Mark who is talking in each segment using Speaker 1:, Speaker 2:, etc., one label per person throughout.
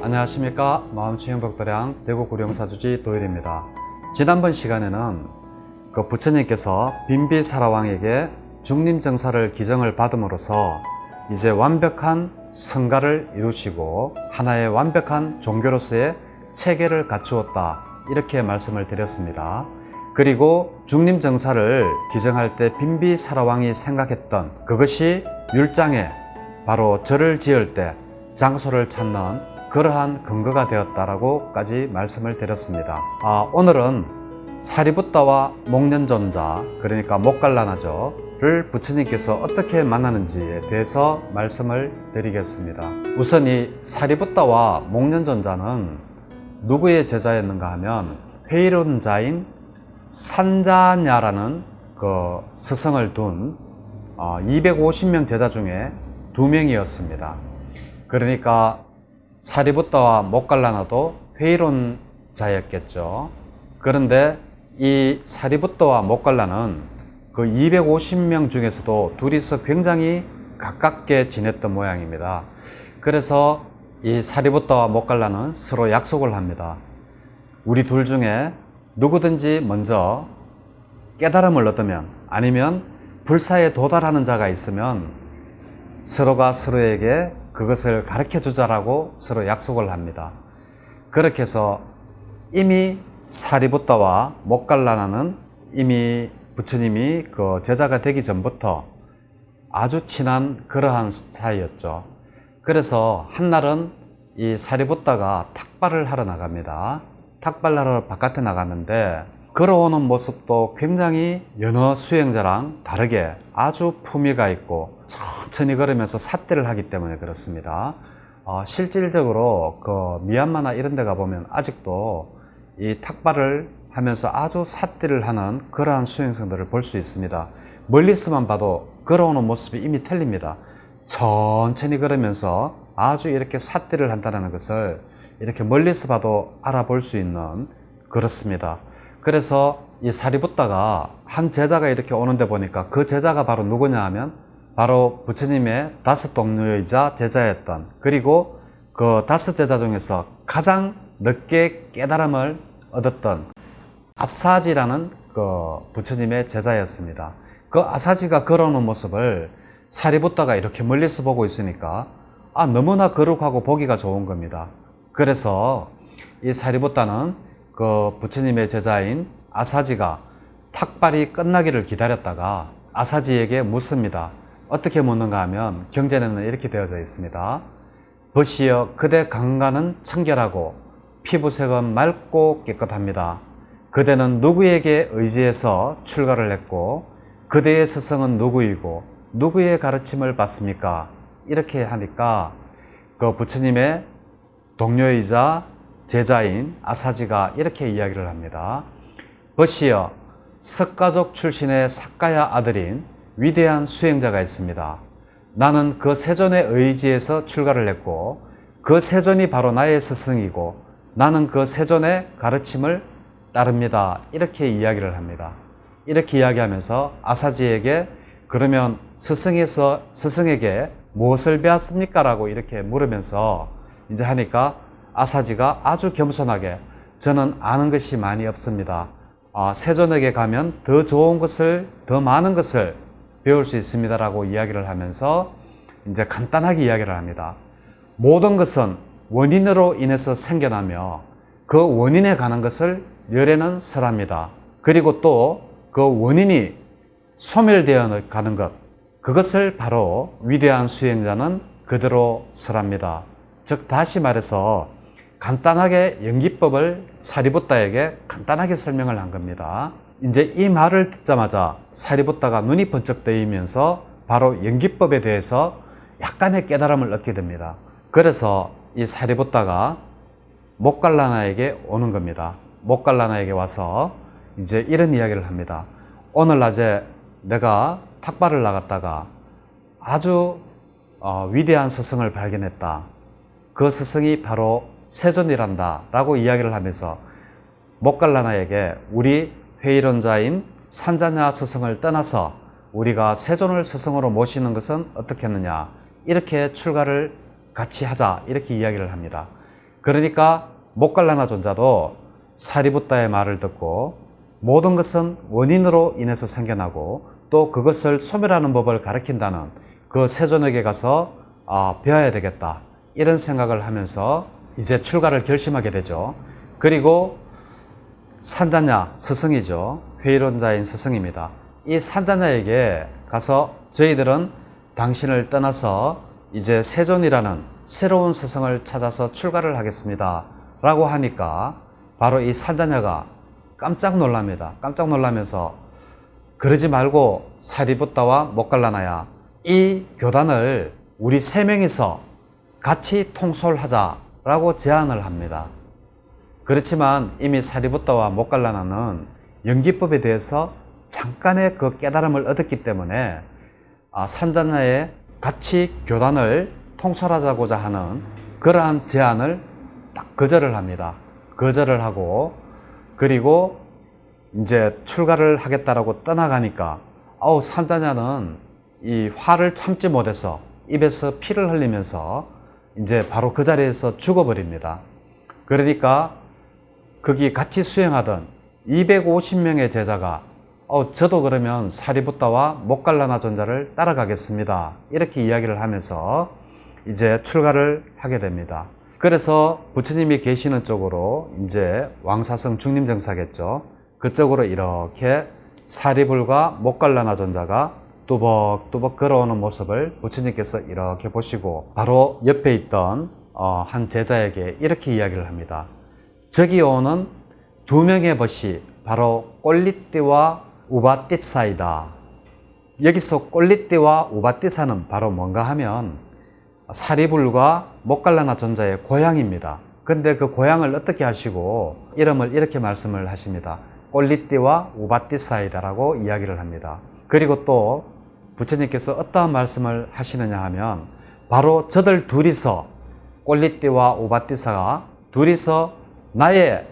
Speaker 1: 안녕하십니까. 마음치행복도량 대구 구룡사주지 도일입니다. 지난번 시간에는 부처님께서 빈비사라왕에게 중림정사를 기정을 받음으로써 이제 완벽한 성가를 이루시고 하나의 완벽한 종교로서의 체계를 갖추었다, 이렇게 말씀을 드렸습니다. 그리고 중림정사를 기정할 때 빈비사라왕이 생각했던 그것이 율장에 바로 절을 지을 때 장소를 찾는 그러한 근거가 되었다라고까지 말씀을 드렸습니다. 오늘은 사리붓다와 목련존자, 그러니까 목갈라나저를 부처님께서 어떻게 만나는지에 대해서 말씀을 드리겠습니다. 우선 이 사리붓다와 목련존자는 누구의 제자였는가 하면 회의론자인 산자냐라는 그 스승을 둔 250명 제자 중에 2명이었습니다. 그러니까 사리붓다와 목갈라나도 회의론자였겠죠. 그런데 이 사리붓다와 목갈라는 그 250명 중에서도 둘이서 굉장히 가깝게 지냈던 모양입니다. 그래서 이 사리붓다와 목갈라는 서로 약속을 합니다. 우리 둘 중에 누구든지 먼저 깨달음을 얻으면, 아니면 불사에 도달하는 자가 있으면 서로가 서로에게 그것을 가르쳐 주자라고 서로 약속을 합니다. 그렇게 해서 이미 사리붓다와 목갈라나는 이미 부처님이 그 제자가 되기 전부터 아주 친한 그러한 사이였죠. 그래서 한날은 이 사리붓다가 탁발을 하러 나갑니다. 탁발하러 바깥에 나갔는데 걸어오는 모습도 굉장히 여러 수행자랑 다르게 아주 품위가 있고 천천히 걸으면서 삿대를 하기 때문에 그렇습니다. 실질적으로 그 미얀마나 이런 데 가보면 아직도 이 탁발을 하면서 아주 삿대를 하는 그러한 수행성들을 볼 수 있습니다. 멀리서만 봐도 걸어오는 모습이 이미 틀립니다. 천천히 걸으면서 아주 이렇게 삿대를 한다는 것을 이렇게 멀리서 봐도 알아볼 수 있는, 그렇습니다. 그래서 이 사리붓다가 한 제자가 이렇게 오는데 보니까 그 제자가 바로 누구냐 하면 바로 부처님의 5 동료이자 제자였던, 그리고 그 5 제자 중에서 가장 늦게 깨달음을 얻었던 아사지라는 그 부처님의 제자였습니다. 그 아사지가 걸어오는 모습을 사리붓다가 이렇게 멀리서 보고 있으니까 너무나 거룩하고 보기가 좋은 겁니다. 그래서 이 사리붓다는 그 부처님의 제자인 아사지가 탁발이 끝나기를 기다렸다가 아사지에게 묻습니다. 어떻게 묻는가 하면 경전에는 이렇게 되어져 있습니다. 보시어 그대 강간은 청결하고 피부색은 맑고 깨끗합니다. 그대는 누구에게 의지해서 출가를 했고 그대의 스승은 누구이고 누구의 가르침을 받습니까? 이렇게 하니까 그 부처님의 동료이자 제자인 아사지가 이렇게 이야기를 합니다. 보시어 석가족 출신의 삭가야 아들인 위대한 수행자가 있습니다. 나는 그 세존의 의지에서 출가를 했고 그 세존이 바로 나의 스승이고 나는 그 세존의 가르침을 따릅니다. 이렇게 이야기를 합니다. 이렇게 이야기하면서 아사지에게 그러면 스승에게 무엇을 배웠습니까? 라고 이렇게 물으면서 이제 하니까 아사지가 아주 겸손하게 저는 아는 것이 많이 없습니다. 세존에게 가면 더 좋은 것을, 더 많은 것을 배울 수 있습니다. 라고 이야기를 하면서 이제 간단하게 이야기를 합니다. 모든 것은 원인으로 인해서 생겨나며 그 원인에 관한 것을 열에는 설합니다. 그리고 또 그 원인이 소멸되어 가는 것, 그것을 바로 위대한 수행자는 그대로 설합니다. 즉 다시 말해서 간단하게 연기법을 사리붓다에게 간단하게 설명을 한 겁니다. 이제 이 말을 듣자마자 사리붓다가 눈이 번쩍 뜨이면서 바로 연기법에 대해서 약간의 깨달음을 얻게 됩니다. 그래서 이 사리붓다가 목갈라나에게 오는 겁니다. 목갈라나에게 와서 이제 이런 이야기를 합니다. 오늘 낮에 내가 탁발을 나갔다가 아주 위대한 스승을 발견했다. 그 스승이 바로 세존이란다 라고 이야기를 하면서 목갈라나에게 우리 회의론자인 산자냐 스승을 떠나서 우리가 세존을 스승으로 모시는 것은 어떻겠느냐, 이렇게 출가를 같이 하자, 이렇게 이야기를 합니다. 그러니까 모갈라나 존자도 사리부타의 말을 듣고 모든 것은 원인으로 인해서 생겨나고 또 그것을 소멸하는 법을 가르친다는 그 세존에게 가서 배워야 되겠다, 이런 생각을 하면서 이제 출가를 결심하게 되죠. 그리고 산자냐, 스승이죠. 회의론자인 스승입니다. 이 산자냐에게 가서 저희들은 당신을 떠나서 이제 세존이라는 새로운 스승을 찾아서 출가를 하겠습니다 라고 하니까 바로 이 산자냐가 깜짝 놀랍니다. 깜짝 놀라면서 그러지 말고 사리부타와 모갈라나야, 이 교단을 우리 세 명이서 같이 통솔하자라고 제안을 합니다. 그렇지만 이미 사리부타와 모갈라나는 연기법에 대해서 잠깐의 그 깨달음을 얻었기 때문에 산자냐의 같이 교단을 통솔하자고자 하는 그러한 제안을 딱 거절을 합니다. 거절을 하고 그리고 이제 출가를 하겠다라고 떠나가니까 산자냐는 이 화를 참지 못해서 입에서 피를 흘리면서 이제 바로 그 자리에서 죽어버립니다. 그러니까 거기 같이 수행하던 250명의 제자가 저도 그러면 사리부타와 모갈라나 존자를 따라가겠습니다, 이렇게 이야기를 하면서 이제 출가를 하게 됩니다. 그래서 부처님이 계시는 쪽으로 이제 왕사성 중림정사겠죠. 그쪽으로 이렇게 사리불과 모갈라나 존자가 뚜벅뚜벅 걸어오는 모습을 부처님께서 이렇게 보시고 바로 옆에 있던 한 제자에게 이렇게 이야기를 합니다. 저기 오는 두 명의 벗이 바로 꼴리띠와 우바띠사이다. 여기서 꼴리띠와 우바띠사는 바로 뭔가 하면 사리불과 모갈라나 존자의 고향입니다. 근데 그 고향을 어떻게 하시고 이름을 이렇게 말씀을 하십니다. 꼴리띠와 우바띠사이다라고 이야기를 합니다. 그리고 또 부처님께서 어떠한 말씀을 하시느냐 하면 바로 저들 둘이서, 꼴리띠와 우바띠사가 둘이서 나의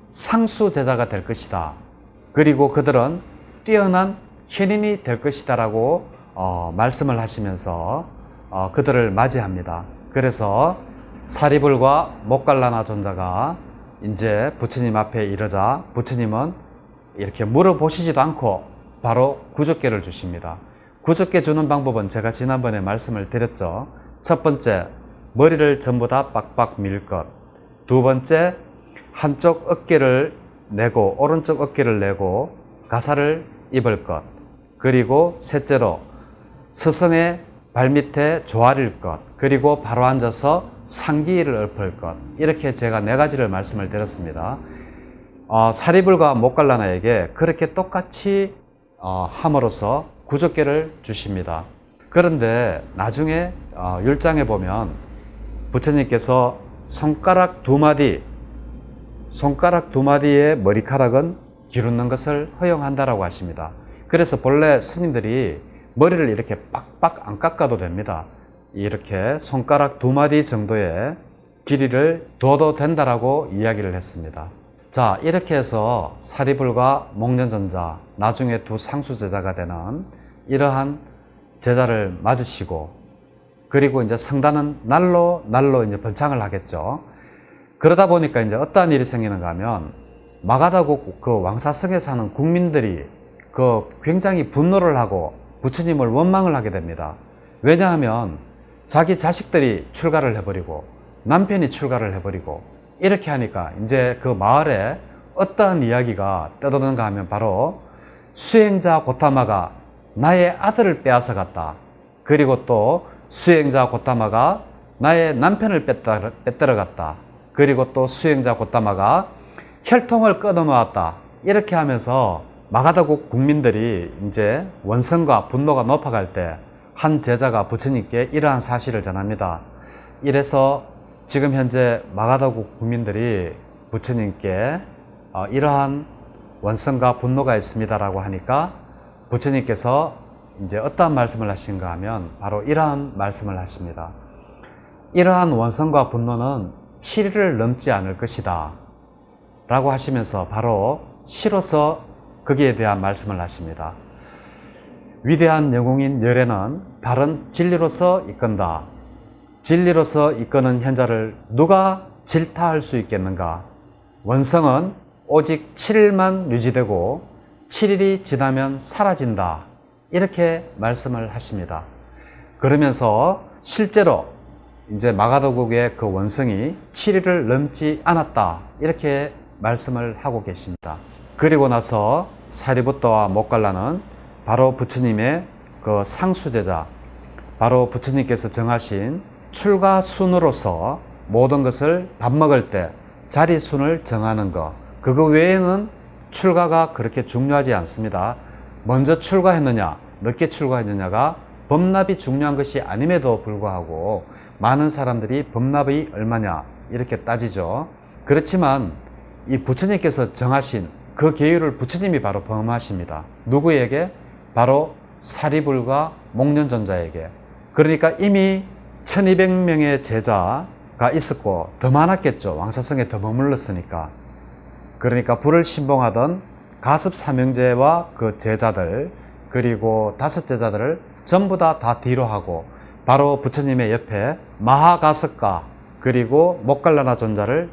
Speaker 1: 상수 제자가 될 것이다. 그리고 그들은 뛰어난 현인이 될 것이다 라고 말씀을 하시면서 그들을 맞이합니다. 그래서 사리불과 모갈라나 존자가 이제 부처님 앞에 이르자 부처님은 이렇게 물어보시지도 않고 바로 구족계를 주십니다. 구족계 주는 방법은 제가 지난번에 말씀을 드렸죠. 첫 번째, 머리를 전부 다 빡빡 밀 것. 두 번째, 한쪽 어깨를 내고 오른쪽 어깨를 내고 가사를 입을 것. 그리고 셋째로 스승의 발밑에 조아릴 것. 그리고 바로 앉아서 상기를 엎을 것. 이렇게 제가 네 가지를 말씀을 드렸습니다. 사리불과 모갈라나에게 그렇게 똑같이 함으로써 구족계를 주십니다. 그런데 나중에 율장에 보면 부처님께서 손가락 두 마디의 머리카락은 기르는 것을 허용한다라고 하십니다. 그래서 본래 스님들이 머리를 이렇게 빡빡 안 깎아도 됩니다. 이렇게 손가락 두 마디 정도의 길이를 둬도 된다라고 이야기를 했습니다. 자, 이렇게 해서 사리불과 목련존자, 나중에 두 상수제자가 되는 이러한 제자를 맞으시고, 그리고 이제 성단은 날로 이제 번창을 하겠죠. 그러다 보니까 이제 어떠한 일이 생기는가 하면, 마가다국 그 왕사성에 사는 국민들이 굉장히 분노를 하고 부처님을 원망을 하게 됩니다. 왜냐하면 자기 자식들이 출가를 해버리고 남편이 출가를 해버리고 이렇게 하니까 이제 그 마을에 어떠한 이야기가 떠도는가 하면 바로 수행자 고타마가 나의 아들을 빼앗아 갔다. 그리고 또 수행자 고타마가 나의 남편을 빼앗아 갔다. 그리고 또 수행자 고타마가 혈통을 끊어 놓았다. 이렇게 하면서 마가다국 국민들이 이제 원성과 분노가 높아갈 때 한 제자가 부처님께 이러한 사실을 전합니다. 이래서 지금 현재 마가다국 국민들이 부처님께 이러한 원성과 분노가 있습니다라고 하니까 부처님께서 이제 어떠한 말씀을 하신가 하면 바로 이러한 말씀을 하십니다. 이러한 원성과 분노는 7일을 넘지 않을 것이다 라고 하시면서 바로 시로서 거기에 대한 말씀을 하십니다. 위대한 영웅인 열애는 바른 진리로서 이끈다. 진리로서 이끄는 현자를 누가 질타할 수 있겠는가? 원성은 오직 7일만 유지되고 7일이 지나면 사라진다. 이렇게 말씀을 하십니다. 그러면서 실제로 이제 마가더국의 그 원성이 7일을 넘지 않았다. 이렇게 말씀을 하고 계십니다. 그리고 나서 사리부터와 목갈라는 바로 부처님의 그 상수제자, 바로 부처님께서 정하신 출가순으로서 모든 것을 밥 먹을 때 자리순을 정하는 것, 그거 외에는 출가가 그렇게 중요하지 않습니다. 먼저 출가했느냐, 늦게 출가했느냐가 법납이 중요한 것이 아님에도 불구하고 많은 사람들이 법납이 얼마냐 이렇게 따지죠. 그렇지만 이 부처님께서 정하신 그 계율을 부처님이 바로 범하십니다. 누구에게? 바로 사리불과 목련존자에게. 그러니까 이미 1200명의 제자가 있었고 더 많았겠죠. 왕사성에 더 머물렀으니까. 그러니까 불을 신봉하던 가습 삼형제와 그 제자들, 그리고 5 제자들을 전부 다 뒤로 하고 바로 부처님의 옆에 마하가섭가 그리고 목갈라나 존자를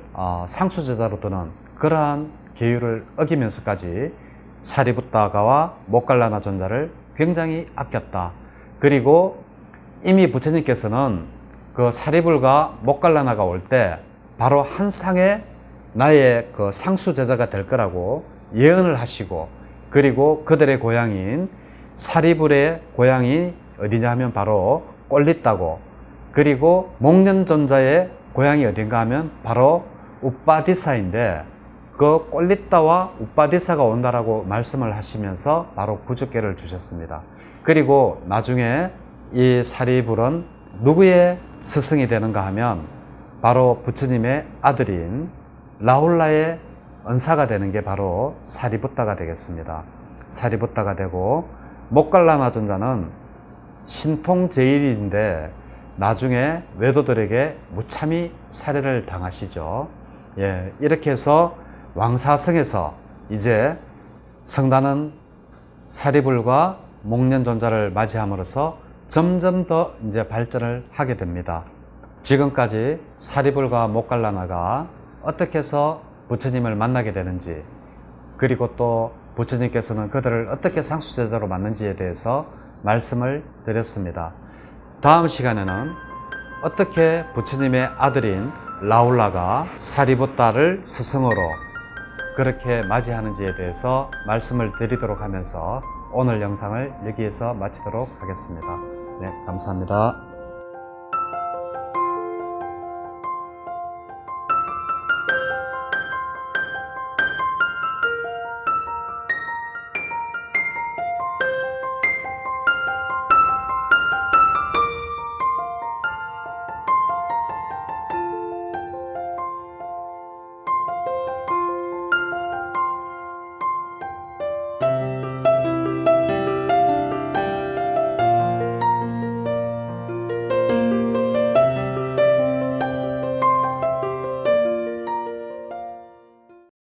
Speaker 1: 상수제자로 두는 그러한 계율을 어기면서까지 사리부tta가와 목갈라나 존자를 굉장히 아꼈다. 그리고 이미 부처님께서는 그 사리불과 목갈라나가 올 때 바로 한 상에 나의 그 상수제자가 될 거라고 예언을 하시고, 그리고 그들의 고향인 사리불의 고향이 어디냐 하면 바로 꼴리따고, 그리고 목련존자의 고향이 어딘가 하면 바로 우빠디사인데 그 꼴리따와 우빠디사가 온다라고 말씀을 하시면서 바로 구주께를 주셨습니다. 그리고 나중에 이 사리불은 누구의 스승이 되는가 하면 바로 부처님의 아들인 라훌라의 은사가 되는 게 바로 사리부tta가 되겠습니다. 사리부tta가 되고, 목갈라나 존자는 신통제일인데 나중에 외도들에게 무참히 살해를 당하시죠. 예, 이렇게 해서 왕사성에서 이제 성단은 사리불과 목련존자를 맞이함으로써 점점 더 이제 발전을 하게 됩니다. 지금까지 사리불과 목갈라나가 어떻게 해서 부처님을 만나게 되는지, 그리고 또 부처님께서는 그들을 어떻게 상수제자로 만는지에 대해서 말씀을 드렸습니다. 다음 시간에는 어떻게 부처님의 아들인 라훌라가 사리부tta를 스승으로 그렇게 맞이하는지에 대해서 말씀을 드리도록 하면서 오늘 영상을 여기에서 마치도록 하겠습니다. 네, 감사합니다.